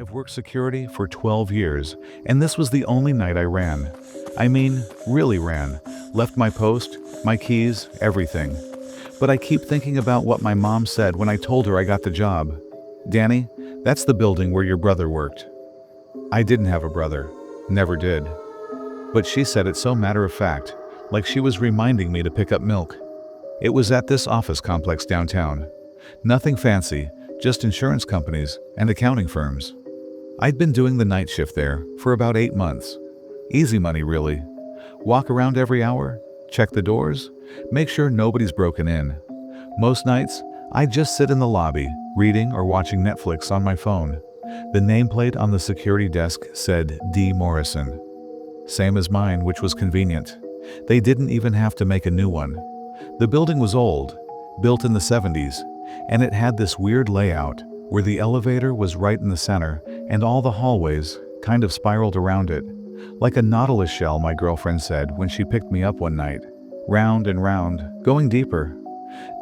I've worked security for 12 years, and this was the only night I ran. I mean, really ran. Left my post, my keys, everything. But I keep thinking about what my mom said when I told her I got the job. "Danny, that's the building where your brother worked." I didn't have a brother. Never did. But she said it so matter of fact, like she was reminding me to pick up milk. It was at this office complex downtown. Nothing fancy, just insurance companies and accounting firms. I'd been doing the night shift there for about 8 months. Easy money, really. Walk around every hour, check the doors, make sure nobody's broken in. Most nights, I'd just sit in the lobby, reading or watching Netflix on my phone. The nameplate on the security desk said D. Morrison. Same as mine, which was convenient. They didn't even have to make a new one. The building was old, built in the 70s, and it had this weird layout where the elevator was right in the center and all the hallways kind of spiraled around it. Like a nautilus shell, my girlfriend said when she picked me up one night. Round and round, going deeper.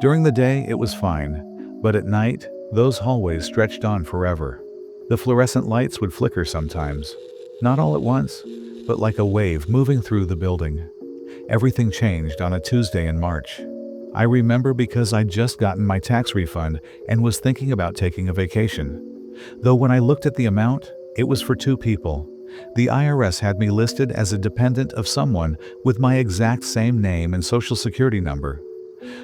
During the day, it was fine, but at night, those hallways stretched on forever. The fluorescent lights would flicker sometimes. Not all at once, but like a wave moving through the building. Everything changed on a Tuesday in March. I remember because I'd just gotten my tax refund and was thinking about taking a vacation. Though when I looked at the amount, it was for 2 people. The IRS had me listed as a dependent of someone with my exact same name and social security number.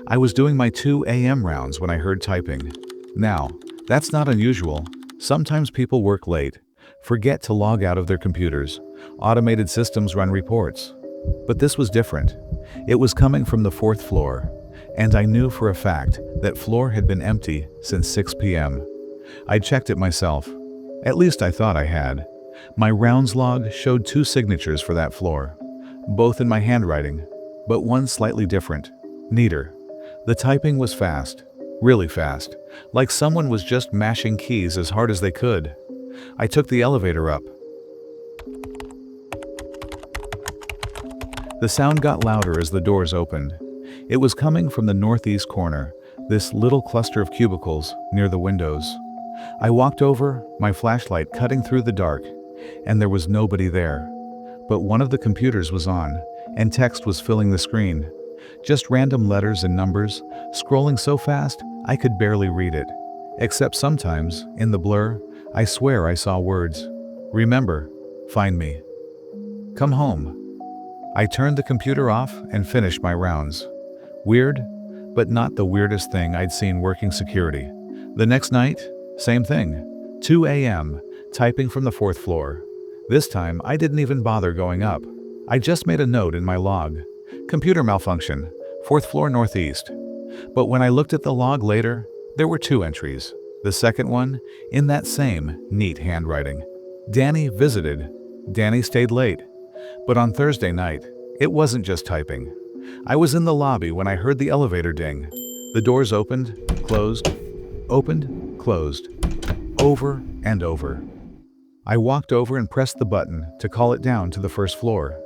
I was doing my 2 a.m. rounds when I heard typing. Now, that's not unusual. Sometimes people work late, forget to log out of their computers. Automated systems run reports. But this was different. It was coming from the 4th floor, and I knew for a fact that floor had been empty since 6 p.m. I checked it myself. At least I thought I had. My rounds log showed 2 signatures for that floor, both in my handwriting, but one slightly different, neater. The typing was fast, really fast, like someone was just mashing keys as hard as they could. I took the elevator up. The sound got louder as the doors opened. It was coming from the northeast corner, this little cluster of cubicles near the windows. I walked over, my flashlight cutting through the dark, and there was nobody there. But one of the computers was on, and text was filling the screen. Just random letters and numbers, scrolling so fast I could barely read it. Except sometimes, in the blur, I swear I saw words. "Remember, find me. Come home." I turned the computer off and finished my rounds. Weird, but not the weirdest thing I'd seen working security. The next night, same thing. 2 a.m., typing from the 4th floor. This time, I didn't even bother going up. I just made a note in my log. Computer malfunction, 4th floor northeast. But when I looked at the log later, there were 2 entries. The second one, in that same neat handwriting. Danny visited. Danny stayed late. But on Thursday night, it wasn't just typing. I was in the lobby when I heard the elevator ding. The doors opened, closed, over and over. I walked over and pressed the button to call it down to the 1st floor.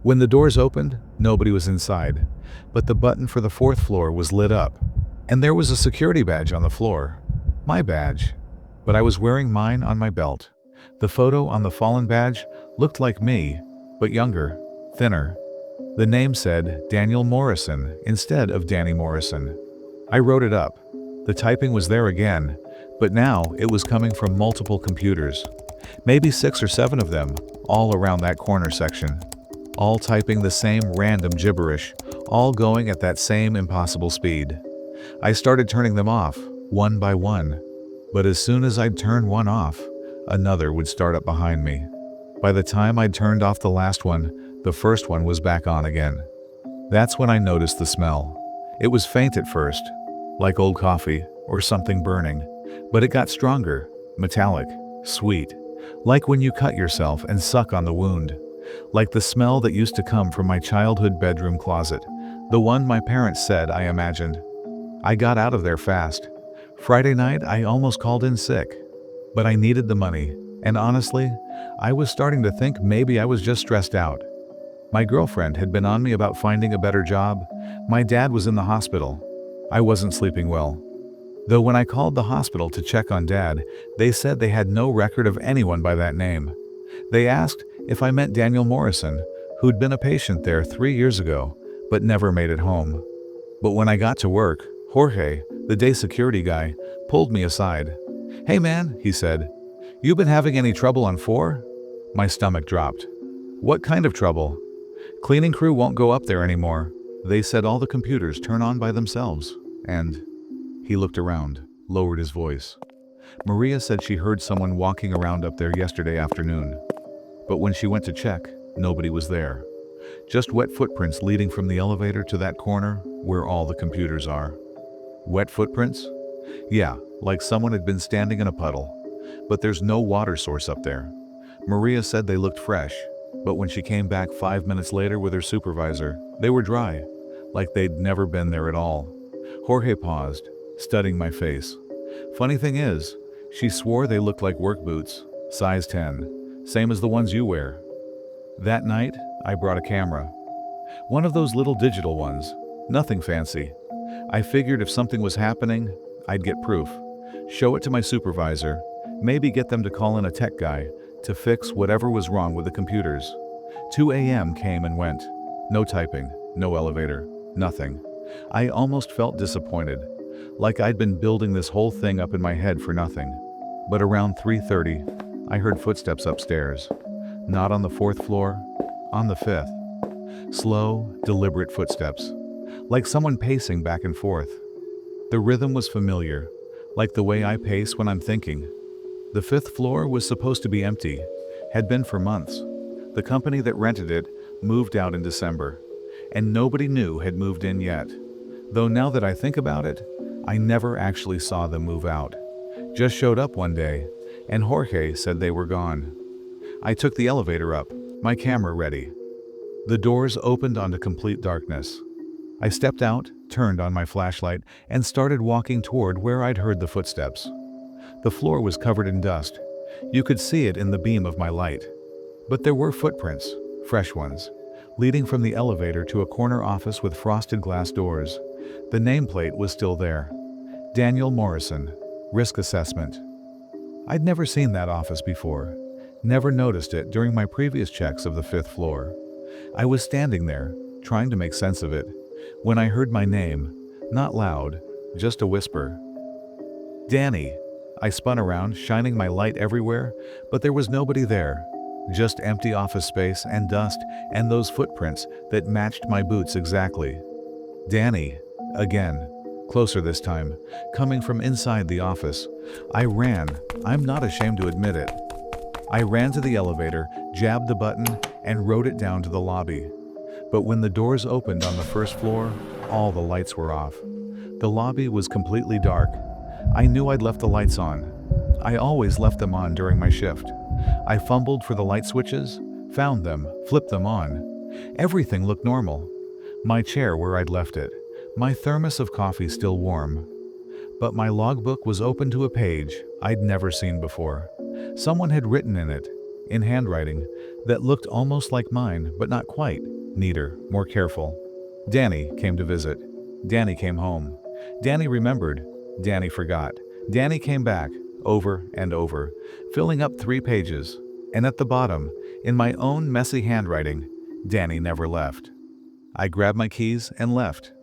When the doors opened, nobody was inside, but the button for the 4th floor was lit up, and there was a security badge on the floor. My badge. But I was wearing mine on my belt. The photo on the fallen badge looked like me, but younger, thinner. The name said Daniel Morrison instead of Danny Morrison. I wrote it up. The typing was there again, but now it was coming from multiple computers. Maybe 6 or 7 of them, all around that corner section. All typing the same random gibberish, all going at that same impossible speed. I started turning them off, one by one. But as soon as I'd turn one off, another would start up behind me. By the time I'd turned off the last one, the first one was back on again. That's when I noticed the smell. It was faint at first, like old coffee or something burning, but it got stronger, metallic, sweet, like when you cut yourself and suck on the wound. Like the smell that used to come from my childhood bedroom closet, the one my parents said I imagined. I got out of there fast. Friday night, I almost called in sick. But I needed the money, and honestly, I was starting to think maybe I was just stressed out. My girlfriend had been on me about finding a better job. My dad was in the hospital. I wasn't sleeping well. Though when I called the hospital to check on Dad, they said they had no record of anyone by that name. They asked if I meant Daniel Morrison, who'd been a patient there 3 years ago, but never made it home. But when I got to work, Jorge, the day security guy, pulled me aside. "Hey man," he said, "you been having any trouble on 4?" My stomach dropped. "What kind of trouble?" "Cleaning crew won't go up there anymore. They said all the computers turn on by themselves, and..." He looked around, lowered his voice. "Maria said she heard someone walking around up there yesterday afternoon. But when she went to check, nobody was there. Just wet footprints leading from the elevator to that corner where all the computers are." "Wet footprints?" "Yeah, like someone had been standing in a puddle. But there's no water source up there. Maria said they looked fresh, but when she came back 5 minutes later with her supervisor, they were dry, like they'd never been there at all." Jorge paused, studying my face. "Funny thing is, she swore they looked like work boots, size 10, same as the ones you wear." That night, I brought a camera. One of those little digital ones, nothing fancy. I figured if something was happening, I'd get proof, show it to my supervisor, maybe get them to call in a tech guy to fix whatever was wrong with the computers. 2 a.m. came and went. No typing, no elevator, nothing. I almost felt disappointed, like I'd been building this whole thing up in my head for nothing. But around 3:30, I heard footsteps upstairs. Not on the 4th floor, on the 5th. Slow, deliberate footsteps, like someone pacing back and forth. The rhythm was familiar, like the way I pace when I'm thinking. The 5th floor was supposed to be empty, had been for months. The company that rented it moved out in December, and nobody new had moved in yet. Though now that I think about it, I never actually saw them move out. Just showed up one day, and Jorge said they were gone. I took the elevator up, my camera ready. The doors opened onto complete darkness. I stepped out, turned on my flashlight, and started walking toward where I'd heard the footsteps. The floor was covered in dust. You could see it in the beam of my light. But there were footprints, fresh ones, leading from the elevator to a corner office with frosted glass doors. The nameplate was still there. Daniel Morrison, Risk Assessment. I'd never seen that office before, never noticed it during my previous checks of the 5th floor. I was standing there, trying to make sense of it, when I heard my name, not loud, just a whisper. "Danny." I spun around, shining my light everywhere, but there was nobody there. Just empty office space and dust and those footprints that matched my boots exactly. "Danny." Again. Closer this time, coming from inside the office. I ran. I'm not ashamed to admit it. I ran to the elevator, jabbed the button, and rode it down to the lobby. But when the doors opened on the 1st floor, all the lights were off. The lobby was completely dark. I knew I'd left the lights on. I always left them on during my shift. I fumbled for the light switches, found them, flipped them on. Everything looked normal. My chair where I'd left it, my thermos of coffee still warm. But my logbook was open to a page I'd never seen before. Someone had written in it, in handwriting, that looked almost like mine, but not quite. Neater, more careful. Danny came to visit. Danny came home. Danny remembered. Danny forgot. Danny came back, over and over, filling up 3 pages. And at the bottom, in my own messy handwriting, Danny never left. I grabbed my keys and left.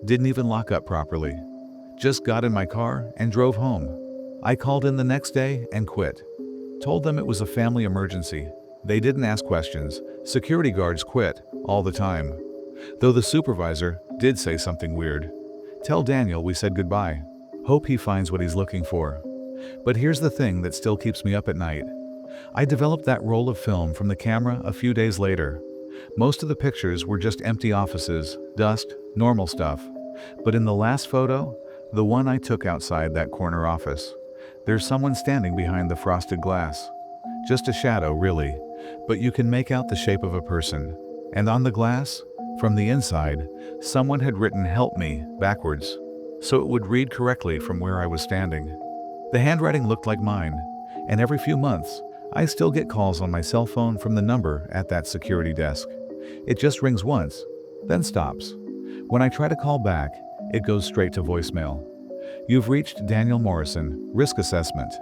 Didn't even lock up properly. Just got in my car and drove home. I called in the next day and quit. Told them it was a family emergency. They didn't ask questions. Security guards quit all the time. Though the supervisor did say something weird. "Tell Daniel we said goodbye. Hope he finds what he's looking for." But here's the thing that still keeps me up at night. I developed that roll of film from the camera a few days later. Most of the pictures were just empty offices, dust, normal stuff. But in the last photo, the one I took outside that corner office, there's someone standing behind the frosted glass. Just a shadow, really, but you can make out the shape of a person. And on the glass, from the inside, someone had written "Help me" backwards, so it would read correctly from where I was standing. The handwriting looked like mine, and every few months, I still get calls on my cell phone from the number at that security desk. It just rings once, then stops. When I try to call back, it goes straight to voicemail. You've reached Daniel Morrison, Risk Assessment.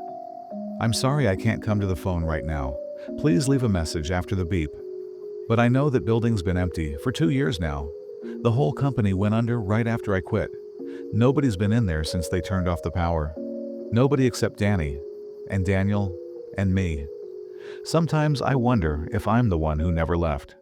I'm sorry I can't come to the phone right now. Please leave a message after the beep. But I know that building's been empty for 2 years now. The whole company went under right after I quit. Nobody's been in there since they turned off the power. Nobody except Danny, and Daniel, and me. Sometimes I wonder if I'm the one who never left.